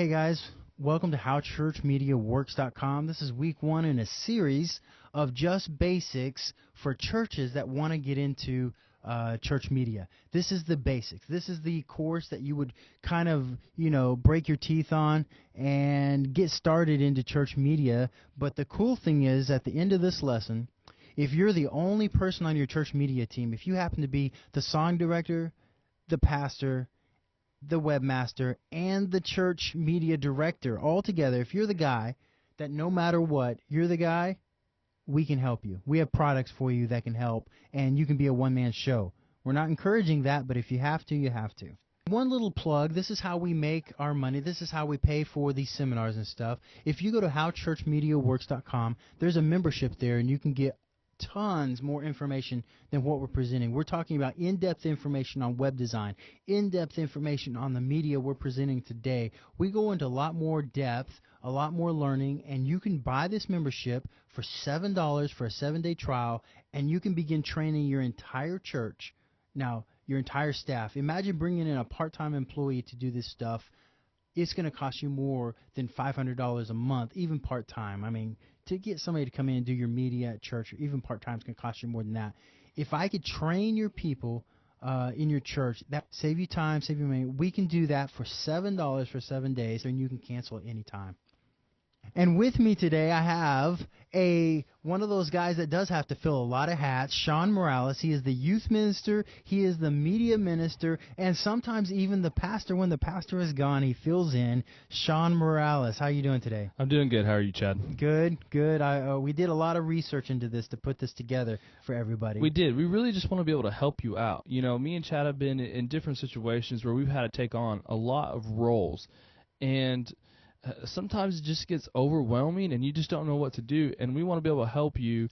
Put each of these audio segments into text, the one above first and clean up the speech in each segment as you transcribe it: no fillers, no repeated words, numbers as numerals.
Hey guys, welcome to HowChurchMediaWorks.com. This is week 1 in a series of just basics for churches that want to get into church media. This is the basics. This is the course that you would kind of, break your teeth on and get started into church media. But the cool thing is, at the end of this lesson, if you're the only person on your church media team, if you happen to be the song director, the pastor, the webmaster, and the church media director all together, if you're the guy that no matter what, you're the guy, we can help you. We have products for you that can help, and you can be a one-man show. We're not encouraging that, but if you have to, you have to. One little plug, this is how we make our money. This is how we pay for these seminars and stuff. If you go to HowChurchMediaWorks.com, there's a membership there, and you can get tons more information than what we're presenting. We're talking about in-depth information on web design, in-depth information on the media we're presenting today. We go into a lot more depth, a lot more learning, and you can buy this membership for $7 for a 7-day trial, and you can begin training your entire church. Now, your entire staff. Imagine bringing in a part-time employee to do this stuff. It's going to cost you more than $500 a month, even part-time. I mean, to get somebody to come in and do your media at church, or even part-time, is going to cost you more than that. If I could train your people in your church, that save you time, save you money. We can do that for $7 for 7 days, and you can cancel at any time. And with me today, I have one of those guys that does have to fill a lot of hats, Sean Morales. He is the youth minister, he is the media minister, and sometimes even the pastor. When the pastor is gone, he fills in. Sean Morales, how are you doing today? I'm doing good. How are you, Chad? Good. We did a lot of research into this to put this together for everybody. We did. We really just want to be able to help you out. You know, me and Chad have been in different situations where we've had to take on a lot of roles, and sometimes it just gets overwhelming and you just don't know what to do, and we want to be able to help you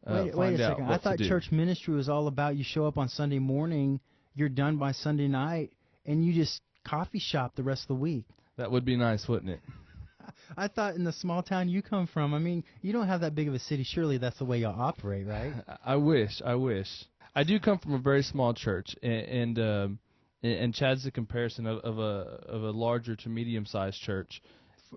Wait a second. I thought church ministry was all about you show up on Sunday morning, you're done by Sunday night, and you just coffee shop the rest of the week. That would be nice, wouldn't it? I thought in the small town you come from, I mean, you don't have that big of a city. Surely that's the way you operate, right? I wish. I do come from a very small church, and Chad's the comparison of a larger to medium-sized church.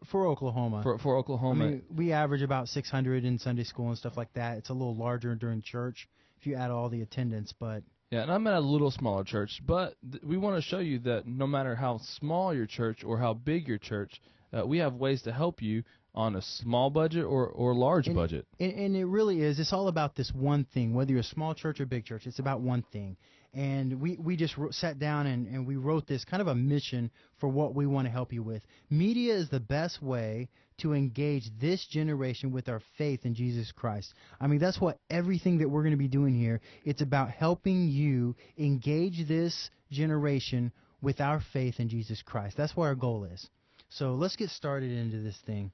For Oklahoma. For Oklahoma. I mean, we average about 600 in Sunday school and stuff like that. It's a little larger during church if you add all the attendance, but... Yeah, and I'm at a little smaller church, but we want to show you that no matter how small your church or how big your church, we have ways to help you on a small budget or large budget. And it really is. It's all about this one thing, whether you're a small church or big church. It's about one thing. And we just sat down and we wrote this kind of a mission for what we want to help you with. Media is the best way to engage this generation with our faith in Jesus Christ. I mean, that's what everything that we're going to be doing here. It's about helping you engage this generation with our faith in Jesus Christ. That's what our goal is. So let's get started into this thing.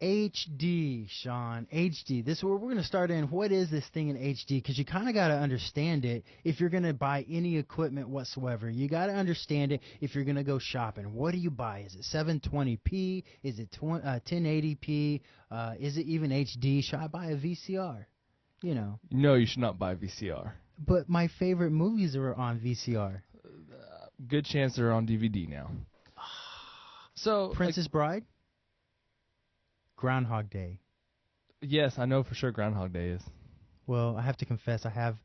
HD, Sean, HD. This is where we're going to start in. What is this thing in HD? Because you kind of got to understand it if you're going to buy any equipment whatsoever. You got to understand it if you're going to go shopping. What do you buy? Is it 720p? Is it 1080p? Is it even HD? Should I buy a VCR? You know. No, you should not buy a VCR. But my favorite movies are on VCR. Good chance they're on DVD now. So Princess Bride? Groundhog Day. Yes, I know for sure Groundhog Day is. Well, I have to confess, I have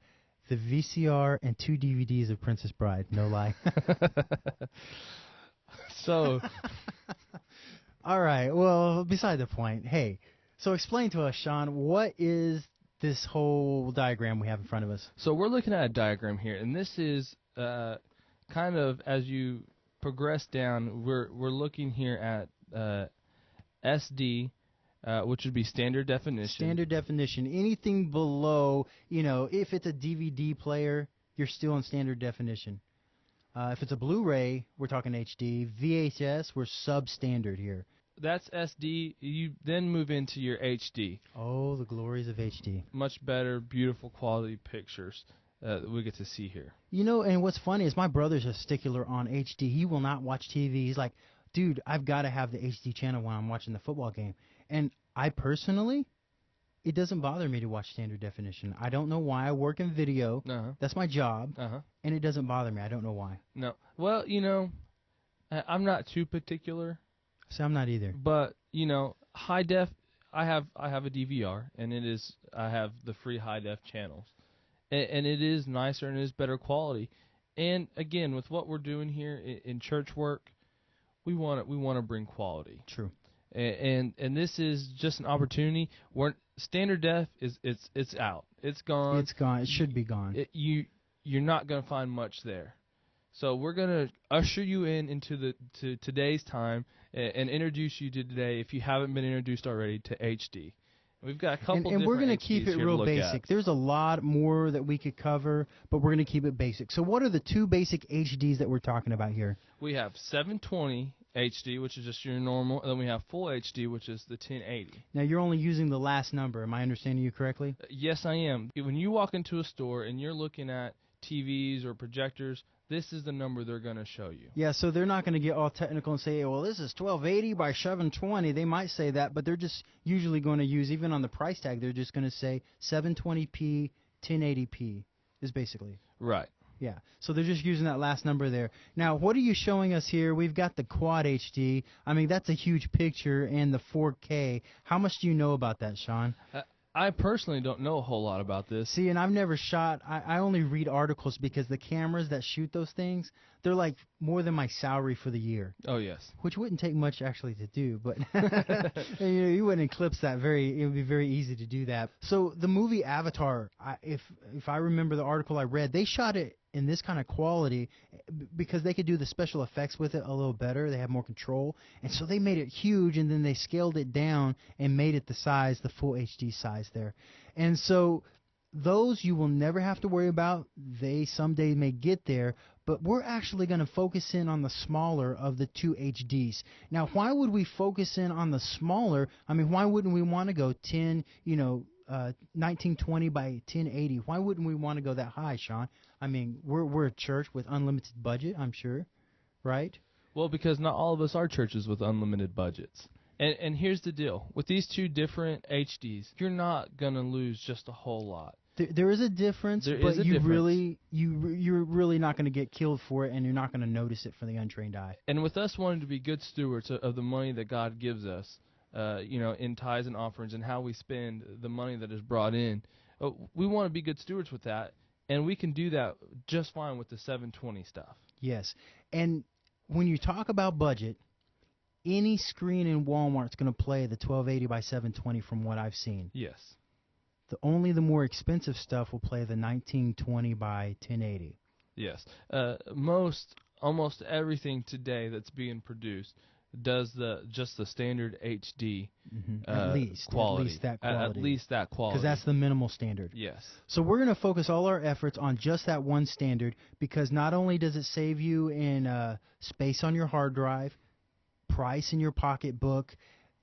the VCR and 2 DVDs of Princess Bride. No lie. So. All right. Well, beside the point. Hey, so explain to us, Sean, what is this whole diagram we have in front of us? So we're looking at a diagram here, and this is kind of as you progress down, we're looking here at SD, which would be standard definition. Standard definition. Anything below, if it's a DVD player, you're still in standard definition. If it's a Blu-ray, we're talking HD. VHS, we're substandard here. That's SD. You then move into your HD. Oh, the glories of HD. Much better, beautiful quality pictures that we get to see here. And what's funny is my brother's a stickler on HD. He will not watch TV. He's like, dude, I've got to have the HD channel when I'm watching the football game. And I personally, it doesn't bother me to watch standard definition. I don't know why. I work in video. That's my job. And it doesn't bother me. I don't know why. No. Well, I'm not too particular See, I'm not either. But high def, I have a DVR, and I have the free high def channels, and it is nicer and it is better quality. And again, with what we're doing here in church work, we want to bring quality. True. And this is just an opportunity. Standard def it's out. It's gone. It's gone. It should be gone. You're not going to find much there. So we're going to usher you into today's time and introduce you to today, if you haven't been introduced already, to HD. We've got a couple and we're going to keep it real basic. There's a lot more that we could cover, but we're going to keep it basic. So what are the two basic HDs that we're talking about here? We have 720 HD, which is just your normal, and then we have full HD, which is the 1080. Now, you're only using the last number. Am I understanding you correctly? Yes, I am. When you walk into a store and you're looking at TVs or projectors, this is the number they're going to show you. Yeah, so they're not going to get all technical and say, well, this is 1280 by 720. They might say that, but they're just usually going to use, even on the price tag, they're just going to say 720p, 1080p is basically. Right. Yeah, so they're just using that last number there. Now, what are you showing us here? We've got the Quad HD. I mean, that's a huge picture, and the 4K. How much do you know about that, Sean? I personally don't know a whole lot about this. See, and I've never shot. I only read articles because the cameras that shoot those things, they're like more than my salary for the year. Oh, yes. Which wouldn't take much actually to do, but you wouldn't eclipse that it would be very easy to do that. So the movie Avatar, if I remember the article I read, they shot it in this kind of quality because they could do the special effects with it a little better. They have more control, and so they made it huge, and then they scaled it down and made it the full HD size there. And so those you will never have to worry about. They someday may get there, but we're actually going to focus in on the smaller of the two HDs. Now, why would we focus in on the smaller? I mean, why wouldn't we want to go 1920 by 1080? Why wouldn't we want to go that high, Sean? I mean, we're a church with unlimited budget, I'm sure, right? Well, because not all of us are churches with unlimited budgets. And here's the deal. With these two different HDs, you're not going to lose just a whole lot. There is a difference, but you're really not going to get killed for it, and you're not going to notice it for the untrained eye. And with us wanting to be good stewards of the money that God gives us, in tithes and offerings and how we spend the money that is brought in, we want to be good stewards with that, and we can do that just fine with the 720 stuff. Yes, and when you talk about budget, any screen in Walmart's going to play the 1280 by 720 from what I've seen. Yes. Only the more expensive stuff will play the 1920 by 1080. Yes. Almost everything today that's being produced does just the standard HD quality. At least that quality. Because that's the minimal standard. Yes. So we're going to focus all our efforts on just that one standard, because not only does it save you in space on your hard drive, price in your pocketbook,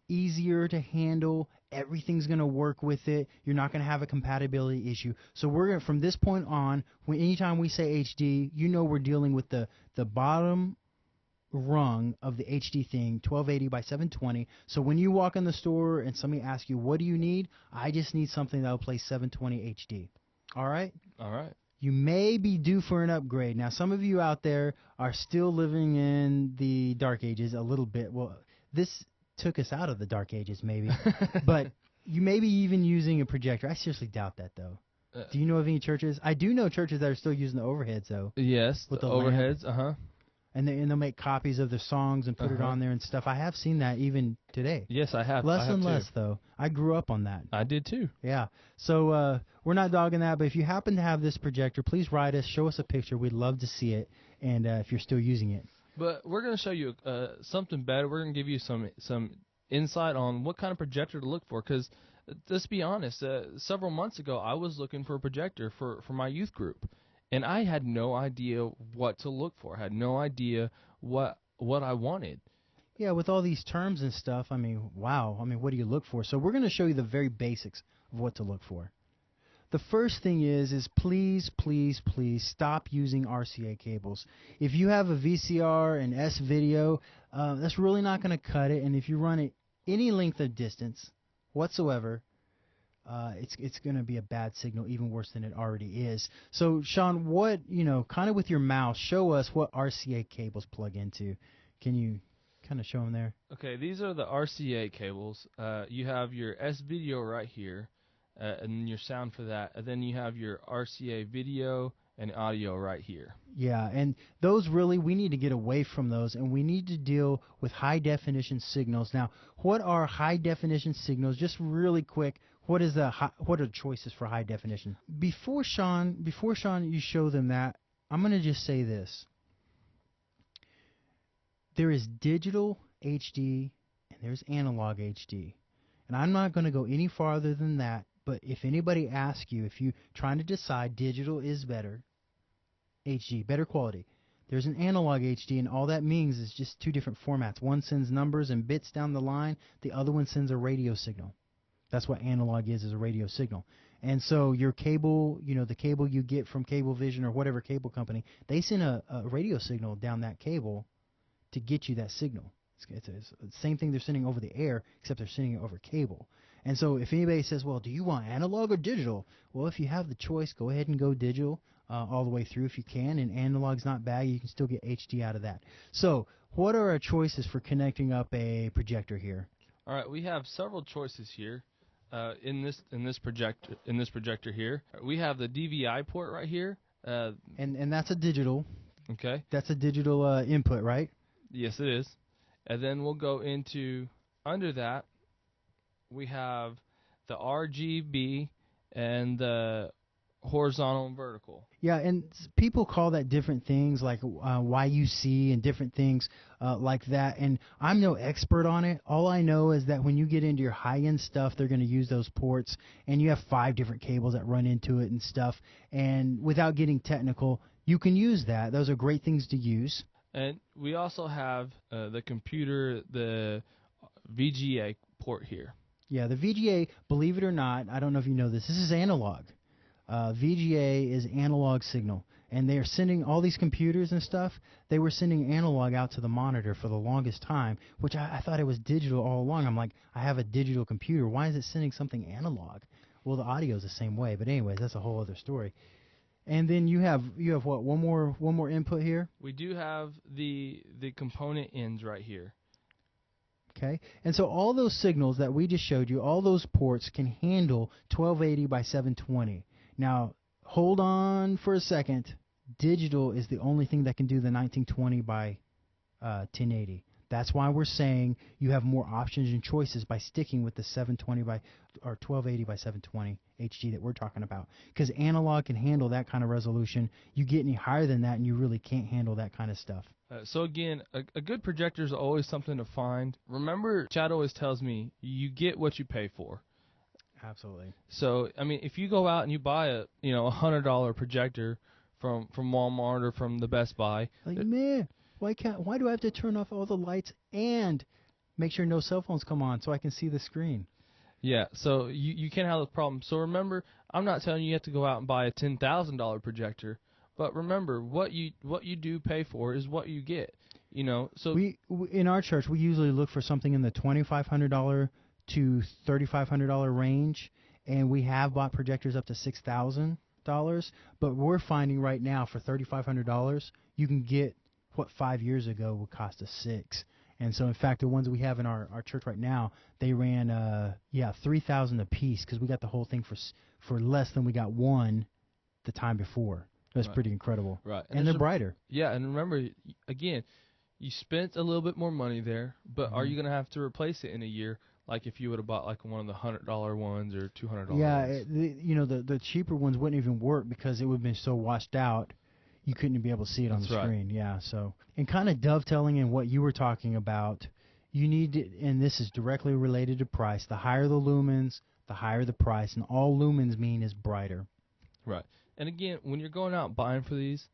easier to handle, everything's going to work with it. You're not going to have a compatibility issue. So we're going to, from this point on, anytime we say HD, we're dealing with the bottom rung of the HD thing, 1280 by 720. So when you walk in the store and somebody asks you, what do you need? I just need something that will play 720 HD. All right? All right. You may be due for an upgrade. Now, some of you out there are still living in the dark ages a little bit. Well, this took us out of the dark ages maybe, but you may be even using a projector. I seriously doubt that, though. Do you know of any churches? I do know churches that are still using the overheads, though. Yes, with the overheads, And they'll make copies of their songs and put it on there and stuff. I have seen that even today. Yes, I have. Less and less, though. I grew up on that. I did, too. Yeah. So we're not dogging that, but if you happen to have this projector, please write us, show us a picture. We'd love to see it, and if you're still using it. But we're going to show you something better. We're going to give you some insight on what kind of projector to look for, because let's be honest, several months ago I was looking for a projector for my youth group, and I had no idea what to look for. I had no idea what I wanted. Yeah, with all these terms and stuff, I mean, wow. I mean, what do you look for? So we're going to show you the very basics of what to look for. The first thing is please, please, please stop using RCA cables. If you have a VCR and S-video, that's really not going to cut it. And if you run it any length of distance whatsoever, it's going to be a bad signal, even worse than it already is. So, Sean, kind of with your mouse, show us what RCA cables plug into. Can you? Kind of show them there. Okay, these are the RCA cables. You have your S-video right here, and your sound for that. And then you have your RCA video and audio right here. Yeah, and those really, we need to get away from those, and we need to deal with high-definition signals. Now, what are high-definition signals? Just really quick, what are the choices for high definition? Before Sean, you show them that, I'm going to just say this. There is digital HD and there's analog HD. And I'm not going to go any farther than that, but if anybody asks you, if you're trying to decide digital is better, HD, better quality, there's an analog HD, and all that means is just two different formats. One sends numbers and bits down the line, the other one sends a radio signal. That's what analog is a radio signal. And so your cable, the cable you get from Cablevision or whatever cable company, they send a radio signal down that cable to get you that signal. It's the same thing they're sending over the air, except they're sending it over cable. And so if anybody says, well, do you want analog or digital? Well, if you have the choice, go ahead and go digital all the way through if you can, and analog's not bad. You can still get HD out of that. So what are our choices for connecting up a projector here? All right, we have several choices here. In this projector here, we have the DVI port right here. And that's a digital. Okay. That's a digital input, right? Yes, it is. And then we'll go into, under that, we have the RGB and the horizontal and vertical. Yeah, and people call that different things like YUC and different things like that. And I'm no expert on it. All I know is that when you get into your high-end stuff, they're going to use those ports. And you have 5 different cables that run into it and stuff. And without getting technical, you can use that. Those are great things to use. And we also have the computer, the VGA port here. Yeah, the VGA, believe it or not, I don't know if you know this is analog. VGA is analog signal. And they are sending all these computers and stuff, they were sending analog out to the monitor for the longest time, which I thought it was digital all along. I'm like, I have a digital computer. Why is it sending something analog? Well, the audio is the same way. But anyways, that's a whole other story. And then you have what, one more input here? We do have the component ends right here. Okay, and so all those signals that we just showed you, all those ports can handle 1280 by 720. Now, hold on for a second. Digital is the only thing that can do the 1920 by 1080. That's why we're saying you have more options and choices by sticking with the 720 by or 1280 by 720 HD that we're talking about. Because analog can handle that kind of resolution. You get any higher than that, and you really can't handle that kind of stuff. So again, a good projector is always something to find. Remember, Chad always tells me you get what you pay for. Absolutely. So I mean, if you go out and you buy a $100 projector from Walmart or from the Best Buy, man. Why do I have to turn off all the lights and make sure no cell phones come on so I can see the screen? Yeah, so you can't have those problems. So remember, I'm not telling you have to go out and buy a $10,000 projector, but remember, what you do pay for is what you get. So we in our church we usually look for something in the $2,500 to $3,500 range, and we have bought projectors up to $6,000. But we're finding right now for $3,500 you can get what 5 years ago would cost us $6,000. And so, in fact, the ones we have in our church right now, they ran $3,000 a piece because we got the whole thing for less than we got one the time before. That's right. Pretty incredible. Right. And they're brighter. Yeah, and remember, again, you spent a little bit more money there, but are you going to have to replace it in a year? Like if you would have bought like one of the $100 ones or $200 yeah, ones. The cheaper ones wouldn't even work because it would have been so washed out. You couldn't be able to see it on the screen. Yeah, so. And kind of dovetailing in what you were talking about, you need to, and this is directly related to price, the higher the lumens, the higher the price, and all lumens mean is brighter. Right. And again, when you're going out buying for these,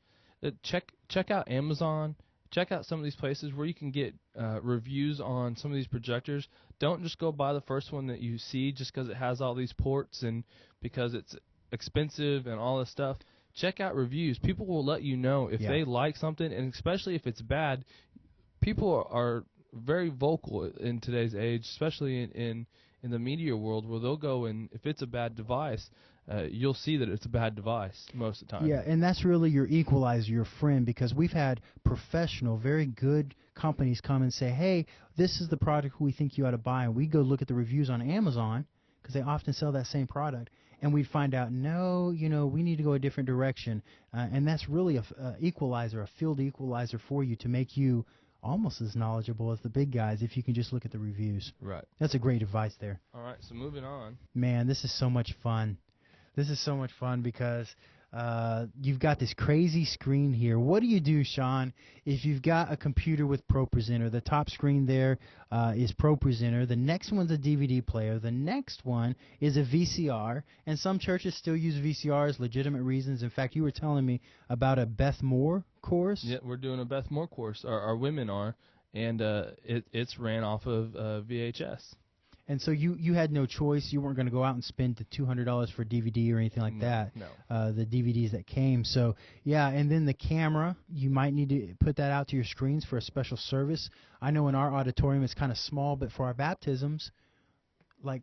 check out Amazon, check out some of these places where you can get reviews on some of these projectors. Don't just go buy the first one that you see just because it has all these ports and because it's expensive and all this stuff. Check out reviews. People will let you know if they like something, and especially if it's bad. People are very vocal in today's age, especially in the media world, where they'll go and if it's a bad device, you'll see that it's a bad device most of the time. Yeah, and that's really your equalizer, your friend, because we've had professional, very good companies come and say, hey, this is the product we think you ought to buy, and we go look at the reviews on Amazon, because they often sell that same product, and we'd find out, no, we need to go a different direction, and that's really a equalizer, a field equalizer for you to make you almost as knowledgeable as the big guys if you can just look at the reviews. Right. That's a great advice there. All right, so moving on. Man, this is so much fun. This is so much fun because you've got this crazy screen here. What do you do, Sean, if you've got a computer with ProPresenter? The top screen there is ProPresenter. The next one's a DVD player. The next one is a VCR. And some churches still use VCRs, legitimate reasons. In fact, you were telling me about a Beth Moore course. Yeah, we're doing a Beth Moore course. Our women are, and it's ran off of VHS. And so you had no choice. You weren't going to go out and spend the $200 for DVD or anything like that. No. The DVDs that came. So, yeah, and then the camera, you might need to put that out to your screens for a special service. I know in our auditorium it's kind of small, but for our baptisms, like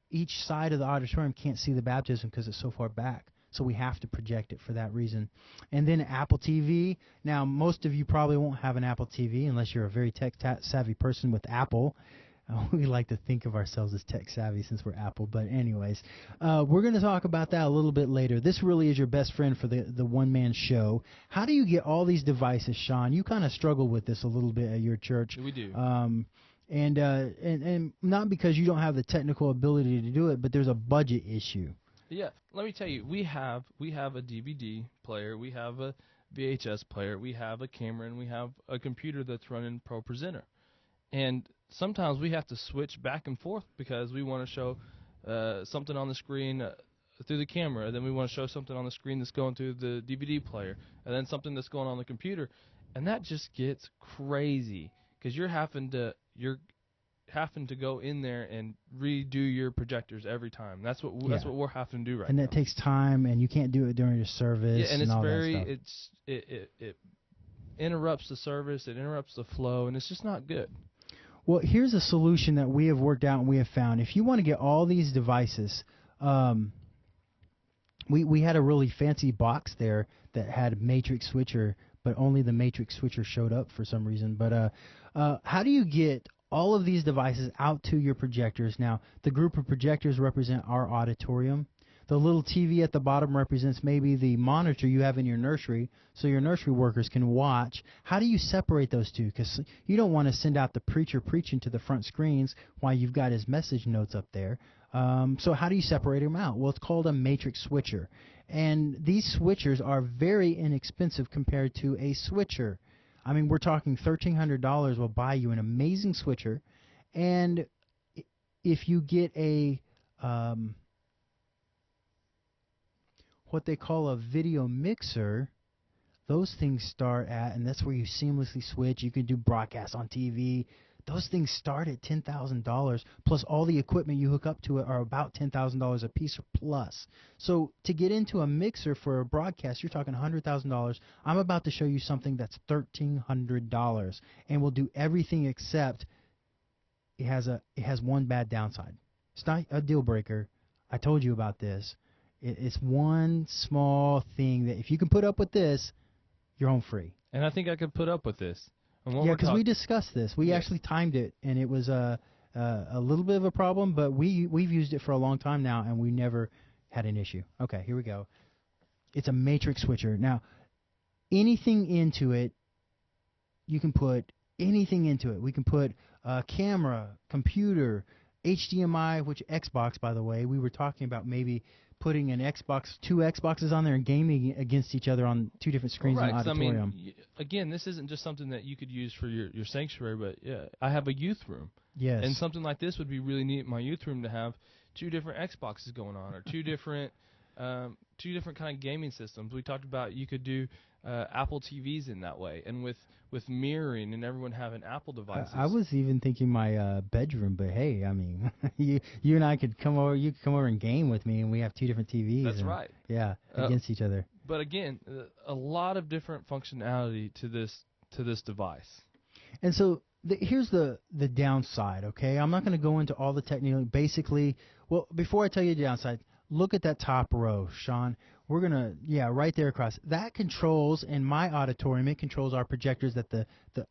each side of the auditorium can't see the baptism because it's so far back. So we have to project it for that reason. And then Apple TV. Now, most of you probably won't have an Apple TV unless you're a very tech-savvy person with Apple. We like to think of ourselves as tech-savvy since we're Apple. But anyways, we're going to talk about that a little bit later. This really is your best friend for the one-man show. How do you get all these devices, Sean? You kind of struggle with this a little bit at your church. We do. And not because you don't have the technical ability to do it, but there's a budget issue. Yeah, let me tell you, we have a DVD player, we have a VHS player, we have a camera, and we have a computer that's running ProPresenter. And sometimes we have to switch back and forth because we want to show something on the screen through the camera, then we want to show something on the screen that's going through the DVD player, and then something that's going on the computer, and that just gets crazy because you're having to go in there and redo your projectors every time. That's what we're having to do right now. And that takes time, and you can't do it during your service. Yeah, and it's all very that stuff. it interrupts the service, it interrupts the flow, and it's just not good. Well, here's a solution that we have worked out and we have found. If you want to get all these devices, we had a really fancy box there that had matrix switcher, but only the matrix switcher showed up for some reason. But how do you get all of these devices out to your projectors? Now, the group of projectors represent our auditorium. The little TV at the bottom represents maybe the monitor you have in your nursery, so your nursery workers can watch. How do you separate those two? Because you don't want to send out the preacher preaching to the front screens while you've got his message notes up there. So how do you separate them out? Well, it's called a matrix switcher. And these switchers are very inexpensive compared to a switcher. I mean, we're talking $1,300 will buy you an amazing switcher. And if you get a what they call a video mixer, those things start at, and that's where you seamlessly switch. You can do broadcasts on TV. Those things start at $10,000, plus all the equipment you hook up to it are about $10,000 a piece or plus. So to get into a mixer for a broadcast, you're talking $100,000. I'm about to show you something that's $1,300, and will do everything except it has one bad downside. It's not a deal breaker. I told you about this. It's one small thing that if you can put up with this, you're home free. And I think I could put up with this. Yeah, because we discussed this. We actually timed it, and it was a little bit of a problem, but we've used it for a long time now, and we never had an issue. Okay, here we go. It's a matrix switcher. Now, anything into it, you can put anything into it. We can put a camera, computer, HDMI, which Xbox, by the way. We were talking about maybe putting an Xbox, two Xboxes on there and gaming against each other on two different screens in the auditorium. I mean, again, this isn't just something that you could use for your sanctuary, but yeah, I have a youth room. Yes. And something like this would be really neat in my youth room to have two different Xboxes going on, or two different kind of gaming systems. We talked about you could do Apple TVs in that way, and with mirroring and everyone having Apple devices. I was even thinking my bedroom, but hey, I mean, you and I could come over. You could come over and game with me, and we have two different TVs. That's right. Yeah, against each other. But again, a lot of different functionality to this device. And so here's the downside. Okay, I'm not going to go into all the technical. Basically, well, before I tell you the downside, look at that top row, Sean. We're going to, yeah, right there across. That controls, in my auditorium, it controls our projectors that the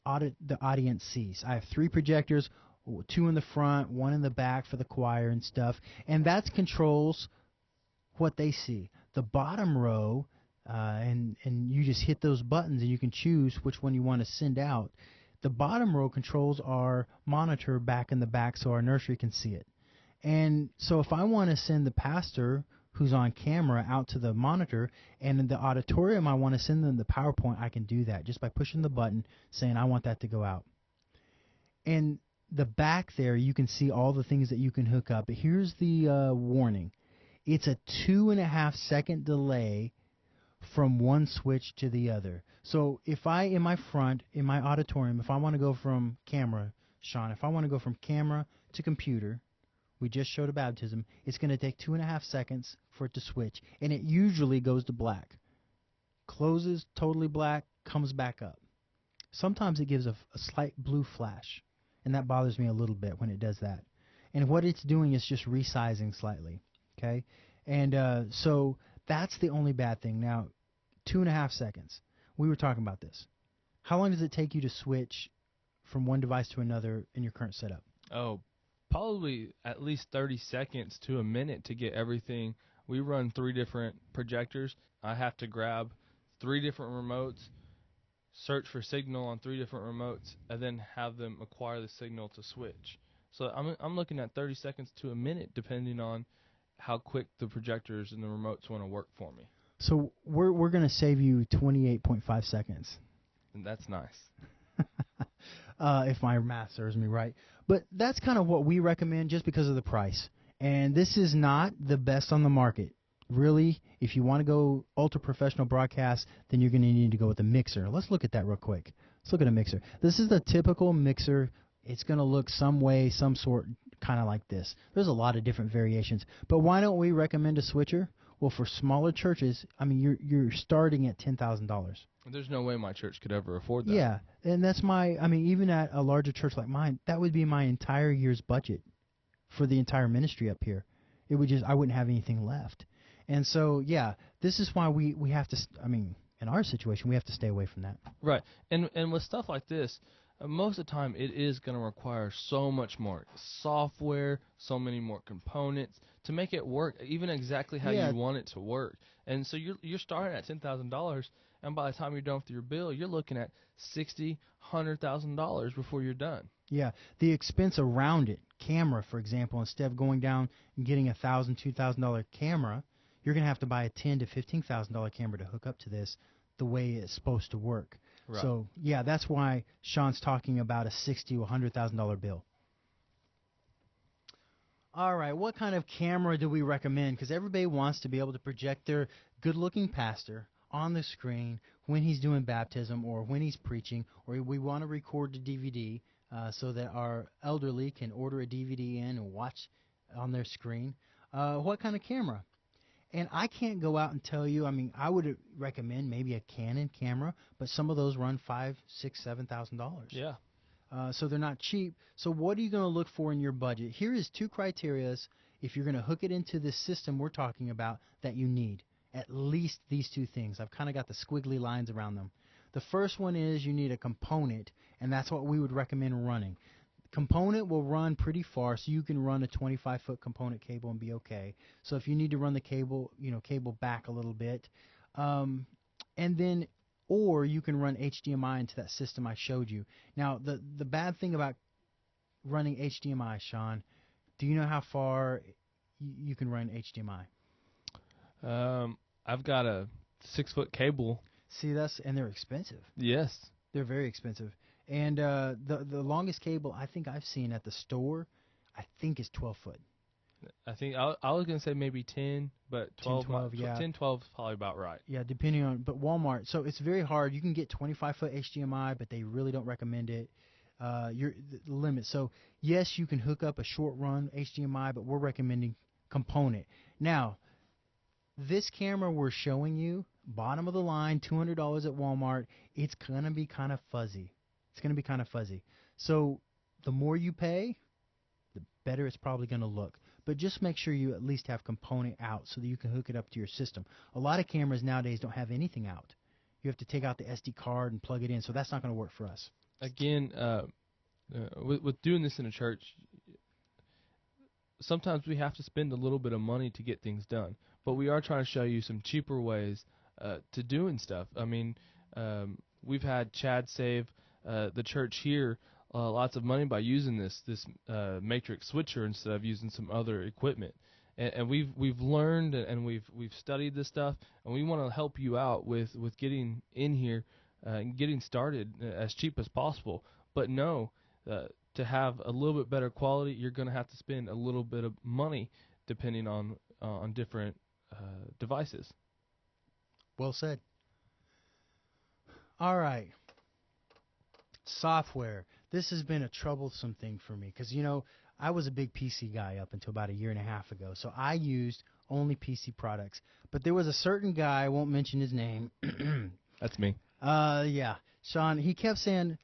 audience sees. I have 3 projectors, 2 in the front, 1 in the back for the choir and stuff. And that controls what they see. The bottom row, and you just hit those buttons and you can choose which one you want to send out. The bottom row controls our monitor back in the back so our nursery can see it. And so if I want to send the pastor who's on camera out to the monitor, and in the auditorium I want to send them the PowerPoint, I can do that just by pushing the button saying I want that to go out. And the back there, you can see all the things that you can hook up. But here's the warning. It's a 2.5-second delay from one switch to the other. So if I, in my front, in my auditorium, if I want to go from camera, Sean, if I want to go from camera to computer, we just showed a baptism, it's going to take 2.5 seconds for it to switch, and it usually goes to black. Closes totally black, comes back up. Sometimes it gives a slight blue flash, and that bothers me a little bit when it does that. And what it's doing is just resizing slightly, okay? And so that's the only bad thing. Now, 2.5 seconds. We were talking about this. How long does it take you to switch from one device to another in your current setup? Oh, probably at least 30 seconds to a minute to get everything. We run 3 different projectors. I have to grab 3 different remotes, search for signal on 3 different remotes, and then have them acquire the signal to switch. So I'm looking at 30 seconds to a minute, depending on how quick the projectors and the remotes want to work for me. So we're going to save you 28.5 seconds. And that's nice. If my math serves me right. But that's kind of what we recommend just because of the price. And this is not the best on the market. Really, if you want to go ultra-professional broadcast, then you're going to need to go with a mixer. Let's look at that real quick. Let's look at a mixer. This is the typical mixer. It's going to look some way, some sort, kind of like this. There's a lot of different variations. But why don't we recommend a switcher? Well, for smaller churches, I mean, you're starting at $10,000. There's no way my church could ever afford that. Yeah, and that's even at a larger church like mine, that would be my entire year's budget for the entire ministry up here. It would I wouldn't have anything left. And so, yeah, this is why we have to, in our situation, we have to stay away from that. Right. And with stuff like this, most of the time it is going to require so much more software, so many more components to make it work, even exactly how you want it to work. And so you're starting at $10,000, and by the time you're done with your bill, you're looking at $60,000, $100,000 before you're done. Yeah, the expense around it, camera, for example, instead of going down and getting $1,000, $2,000 camera, you're going to have to buy a $10,000 to $15,000 camera to hook up to this the way it's supposed to work. Right. So, yeah, that's why Sean's talking about a $60,000 to $100,000 bill. All right, what kind of camera do we recommend? Because everybody wants to be able to project their good-looking pastor on the screen when he's doing baptism or when he's preaching, or we want to record the DVD so that our elderly can order a DVD in and watch on their screen. What kind of camera? And I can't go out and tell you. I would recommend maybe a Canon camera, but some of those run $5,000, $6,000, $7,000. Yeah. So they're not cheap. So what are you going to look for in your budget? Here is 2 criteria if you're going to hook it into this system we're talking about that you need. At least these 2 things. I've kind of got the squiggly lines around them. The first one is you need a component, and that's what we would recommend running. Component will run pretty far, so you can run a 25-foot component cable and be okay. So if you need to run the cable, cable back a little bit, and then, or you can run HDMI into that system I showed you. Now, the bad thing about running HDMI, Sean, do you know how far you can run HDMI? I've got a 6-foot cable. See, and they're expensive. Yes. They're very expensive. And the longest cable I think I've seen at the store, I think is 12 foot. I think I was going to say maybe 10, but 12, 10, 12, yeah. 10, 12 is probably about right. Yeah, depending on, but Walmart, so it's very hard. You can get 25-foot HDMI, but they really don't recommend it. The limit. So, yes, you can hook up a short-run HDMI, but we're recommending component. Now, this camera we're showing you, bottom of the line, $200 at Walmart, it's going to be kind of fuzzy. It's going to be kind of fuzzy. So the more you pay, the better it's probably going to look. but just make sure you at least have component out so that you can hook it up to your system. A lot of cameras nowadays don't have anything out. You have to take out the SD card and plug it in, so that's not going to work for us. Again, with doing this in a church, sometimes we have to spend a little bit of money to get things done. But we are trying to show you some cheaper ways to doing stuff. I mean, we've had Chad save the church here lots of money by using this matrix switcher instead of using some other equipment. And we've learned and we've studied this stuff, and we want to help you out with getting in here and getting started as cheap as possible. But no, to have a little bit better quality, you're going to have to spend a little bit of money depending on different devices. Well said. All right. Software. This has been a troublesome thing for me because, I was a big PC guy up until about a year and a half ago, so I used only PC products. But there was a certain guy, I won't mention his name. That's me. Yeah. Sean, he kept saying,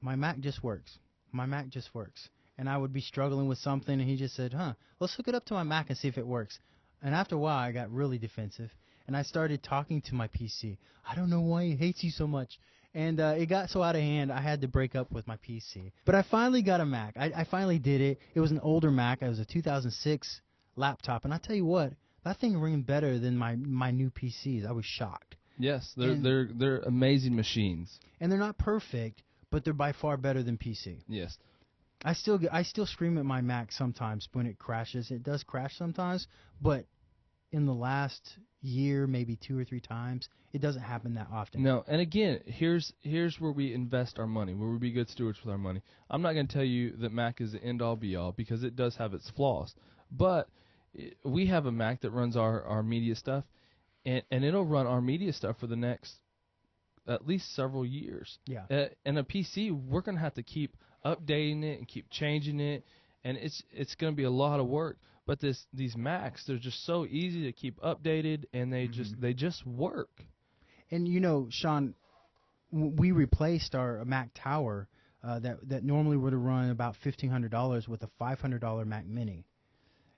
my Mac just works. My Mac just works. And I would be struggling with something, and he just said, let's hook it up to my Mac and see if it works. And after a while, I got really defensive, and I started talking to my PC. I don't know why he hates you so much. And it got so out of hand, I had to break up with my PC. But I finally got a Mac. I finally did it. It was an older Mac. It was a 2006 laptop. And I tell you what, that thing ran better than my new PCs. I was shocked. Yes, they're amazing machines. And they're not perfect, but they're by far better than PC. Yes. I still scream at my Mac sometimes when it crashes. It does crash sometimes, but in the last year, maybe 2 or 3 times, it doesn't happen that often. No, and again, here's where we invest our money, where we be good stewards with our money. I'm not going to tell you that Mac is the end-all, be-all, because it does have its flaws. But we have a Mac that runs our media stuff, and it'll run our media stuff for the next at least several years. Yeah. And a PC, we're going to have to keep updating it and keep changing it, and it's going to be a lot of work. But these Macs, they're just so easy to keep updated, and they just work. And Sean, we replaced our Mac Tower that normally would have run about $1,500 with a $500 Mac Mini.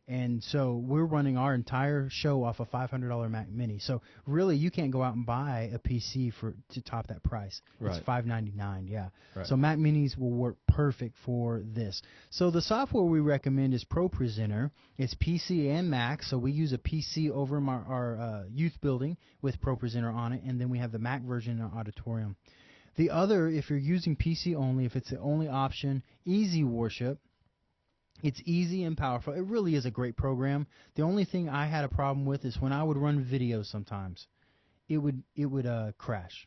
And so we're running our entire show off a $500 Mac Mini. So really, you can't go out and buy a PC to top that price. Right. It's $599, yeah. Right. So Mac Minis will work perfect for this. So the software we recommend is ProPresenter. It's PC and Mac. So we use a PC over in our youth building with ProPresenter on it, and then we have the Mac version in our auditorium. The other, if you're using PC only, if it's the only option, Easy Worship. It's easy and powerful. It really is a great program. The only thing I had a problem with is when I would run videos sometimes, it would crash.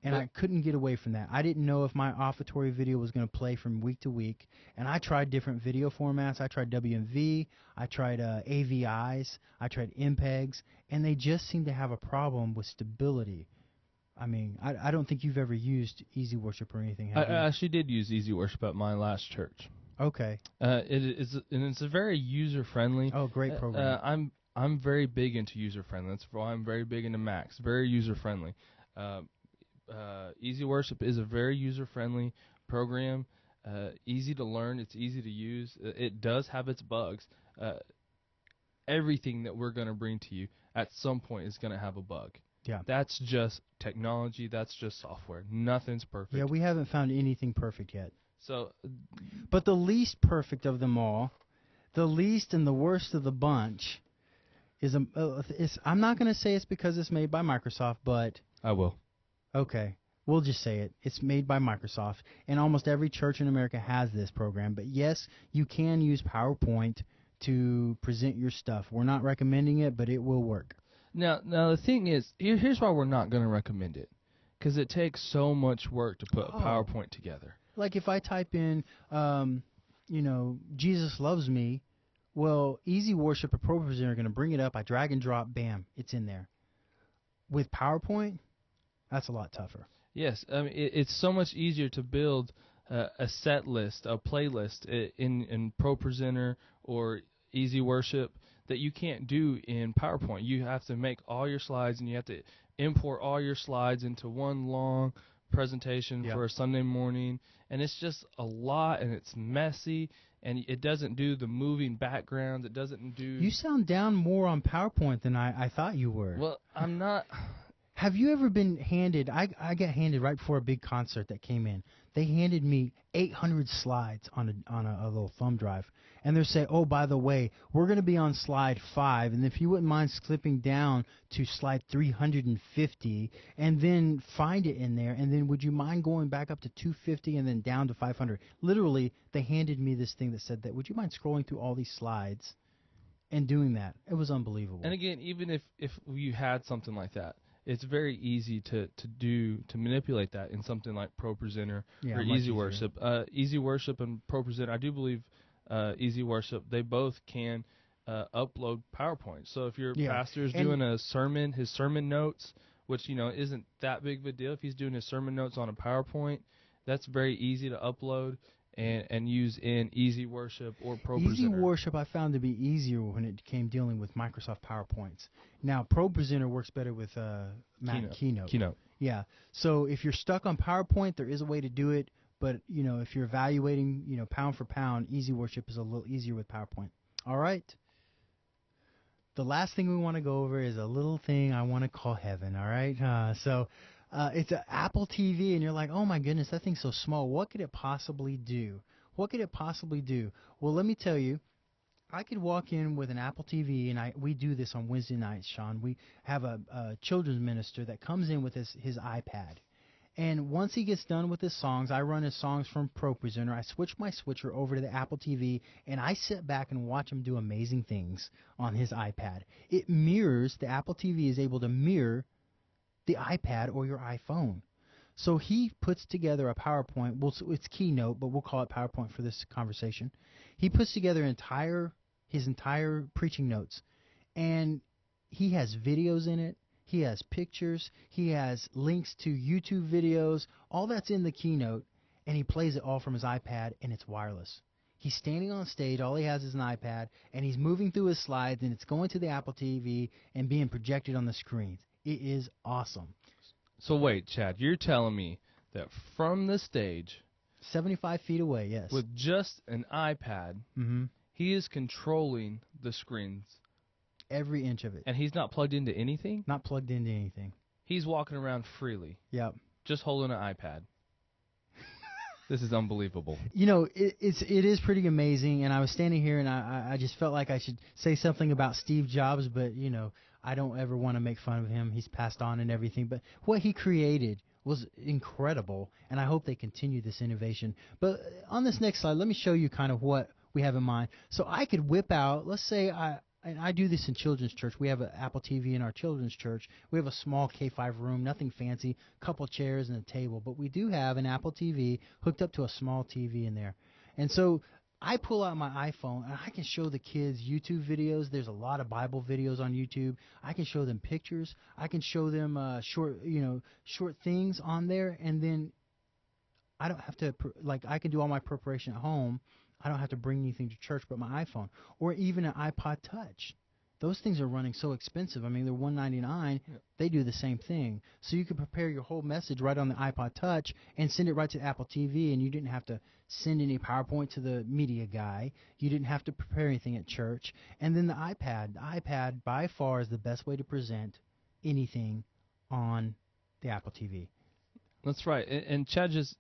And I couldn't get away from that. I didn't know if my offertory video was going to play from week to week. And I tried different video formats. I tried WMV. I tried AVIs. I tried MPEGs. And they just seem to have a problem with stability. I mean, I don't think you've ever used Easy Worship or anything, have you? I actually did use Easy Worship at my last church. Okay. It's a very user-friendly. Oh, great program. I'm very big into user-friendly. That's why I'm very big into Macs. Very user-friendly. Easy Worship is a very user-friendly program. Easy to learn. It's easy to use. It does have its bugs. Everything that we're going to bring to you at some point is going to have a bug. Yeah. That's just technology. That's just software. Nothing's perfect. Yeah, we haven't found anything perfect yet. So, but the least perfect of them all, the least and the worst of the bunch, is I'm not going to say it's because it's made by Microsoft, but I will. Okay, we'll just say it. It's made by Microsoft, and almost every church in America has this program. But yes, you can use PowerPoint to present your stuff. We're not recommending it, but it will work. Now the thing is, here's why we're not going to recommend it, because it takes so much work to put a PowerPoint together. Like if I type in, Jesus loves me, well, Easy Worship or ProPresenter are going to bring it up. I drag and drop, bam, it's in there. With PowerPoint, that's a lot tougher. Yes, I mean it's so much easier to build a set list, a playlist in ProPresenter or Easy Worship that you can't do in PowerPoint. You have to make all your slides, and you have to import all your slides into one long presentation for a Sunday morning, and it's just a lot, and it's messy, and it doesn't do the moving backgrounds. It doesn't do. You sound down more on PowerPoint than I thought you were. Well, I'm not. Have you ever been handed, I got handed right before a big concert that came in. They handed me 800 slides on a little thumb drive. And they're saying, oh, by the way, we're going to be on slide 5. And if you wouldn't mind slipping down to slide 350 and then find it in there. And then would you mind going back up to 250 and then down to 500? Literally, they handed me this thing that said that. Would you mind scrolling through all these slides and doing that? It was unbelievable. And again, even if you had something like that, it's very easy to manipulate that in something like ProPresenter or Easy Worship. Easy Worship and ProPresenter, I do believe Easy Worship, they both can upload PowerPoint. So if your pastor's doing a sermon, his sermon notes, which isn't that big of a deal, if he's doing his sermon notes on a PowerPoint, that's very easy to upload and use in Easy Worship or ProPresenter. Easy Worship I found to be easier when it came dealing with Microsoft PowerPoints. Now, ProPresenter works better with Keynote. Yeah. So if you're stuck on PowerPoint, there is a way to do it. But, if you're evaluating, pound for pound, Easy Worship is a little easier with PowerPoint. All right. The last thing we want to go over is a little thing I want to call heaven, all right? It's an Apple TV, and you're like, oh, my goodness, that thing's so small. What could it possibly do? What could it possibly do? Well, let me tell you, I could walk in with an Apple TV, and we do this on Wednesday nights, Sean. We have a children's minister that comes in with his iPad. And once he gets done with his songs, I run his songs from ProPresenter. I switch my switcher over to the Apple TV, and I sit back and watch him do amazing things on his iPad. It mirrors, the Apple TV is able to mirror the iPad or your iPhone. So he puts together a PowerPoint. Well, it's Keynote, but we'll call it PowerPoint for this conversation. He puts together his entire preaching notes, and he has videos in it. He has pictures. He has links to YouTube videos. All that's in the Keynote, and he plays it all from his iPad, and it's wireless. He's standing on stage. All he has is an iPad, and he's moving through his slides, and it's going to the Apple TV and being projected on the screens. It is awesome. So wait, Chad, you're telling me that from the stage, 75 feet away, yes, with just an iPad, he is controlling the screens. Every inch of it. And he's not plugged into anything? Not plugged into anything. He's walking around freely. Yep. Just holding an iPad. This is unbelievable. It is pretty amazing, and I was standing here, and I just felt like I should say something about Steve Jobs, but, I don't ever want to make fun of him. He's passed on and everything, but what he created was incredible, and I hope they continue this innovation. But on this next slide, let me show you kind of what we have in mind. So I could whip out, let's say I do this in children's church. We have an Apple TV in our children's church. We have a small K5 room, nothing fancy, couple chairs and a table. But we do have an Apple TV hooked up to a small TV in there. And so I pull out my iPhone, and I can show the kids YouTube videos. There's a lot of Bible videos on YouTube. I can show them pictures. I can show them short things on there. And then I don't have to, I can do all my preparation at home. I don't have to bring anything to church but my iPhone, or even an iPod Touch. Those things are running so expensive. I mean, they're $199. Yep. They do the same thing. So you can prepare your whole message right on the iPod Touch and send it right to the Apple TV, and you didn't have to send any PowerPoint to the media guy. You didn't have to prepare anything at church. And then the iPad by far is the best way to present anything on the Apple TV. That's right. And Chad just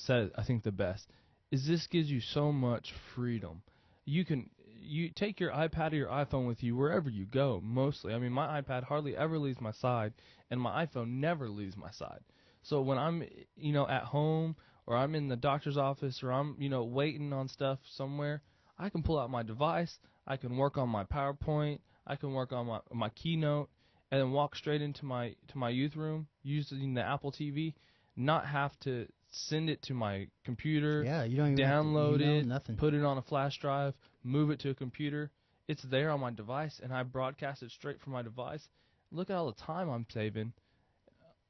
said, I think, the best. Is this gives you so much freedom. You take your iPad or your iPhone with you wherever you go, mostly. I mean, my iPad hardly ever leaves my side, and my iPhone never leaves my side. So when I'm, at home, or I'm in the doctor's office, or I'm, waiting on stuff somewhere, I can pull out my device, I can work on my PowerPoint, I can work on my Keynote, and then walk straight into my youth room using the Apple TV, not have to send it to my computer, you don't even download it, nothing. Put it on a flash drive, move it to a computer. It's there on my device, and I broadcast it straight from my device. Look at all the time I'm saving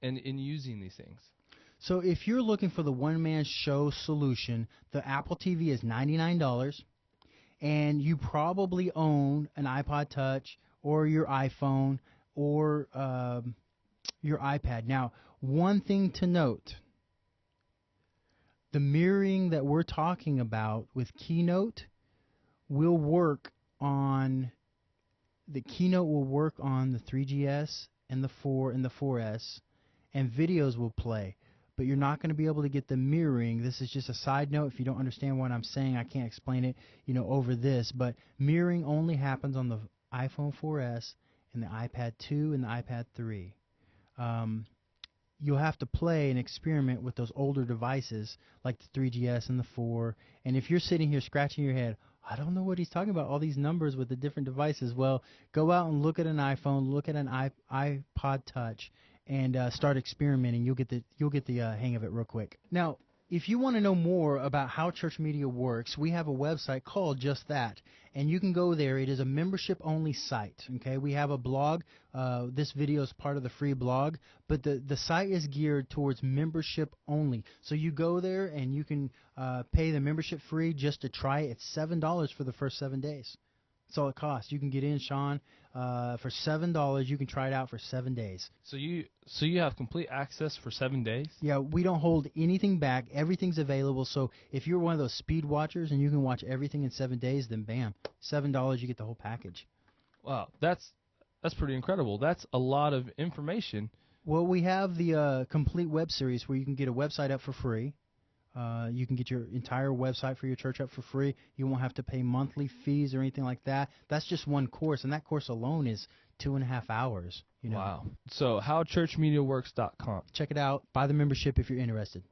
in using these things. So if you're looking for the one-man show solution, the Apple TV is $99, and you probably own an iPod Touch or your iPhone or your iPad. Now, one thing to note, The mirroring that we're talking about with Keynote will work on the 3GS and the 4 and the 4S, and videos will play. But you're not going to be able to get the mirroring. This is just a side note. If you don't understand what I'm saying, I can't explain it, over this. But mirroring only happens on the iPhone 4S and the iPad 2 and the iPad 3. You'll have to play and experiment with those older devices like the 3GS and the 4. And if you're sitting here scratching your head, I don't know what he's talking about, all these numbers with the different devices. Well, go out and look at an iPhone, look at an iPod Touch, and start experimenting. You'll get the hang of it real quick. Now, if you want to know more about how church media works, we have a website called just that, and you can go there. It is a membership-only site. Okay, we have a blog. This video is part of the free blog, but the site is geared towards membership only. So you go there and you can pay the membership free just to try it. It's $7 for the first 7 days. That's all it costs. You can get in, Sean, for $7. You can try it out for 7 days. So you have complete access for 7 days? Yeah, we don't hold anything back. Everything's available. So if you're one of those speed watchers and you can watch everything in 7 days, then bam, $7, you get the whole package. Wow, that's pretty incredible. That's a lot of information. Well, we have the complete web series where you can get a website up for free. You can get your entire website for your church up for free. You won't have to pay monthly fees or anything like that. That's just one course, and that course alone is 2.5 hours. Wow. So howchurchmediaworks.com. Check it out. Buy the membership if you're interested.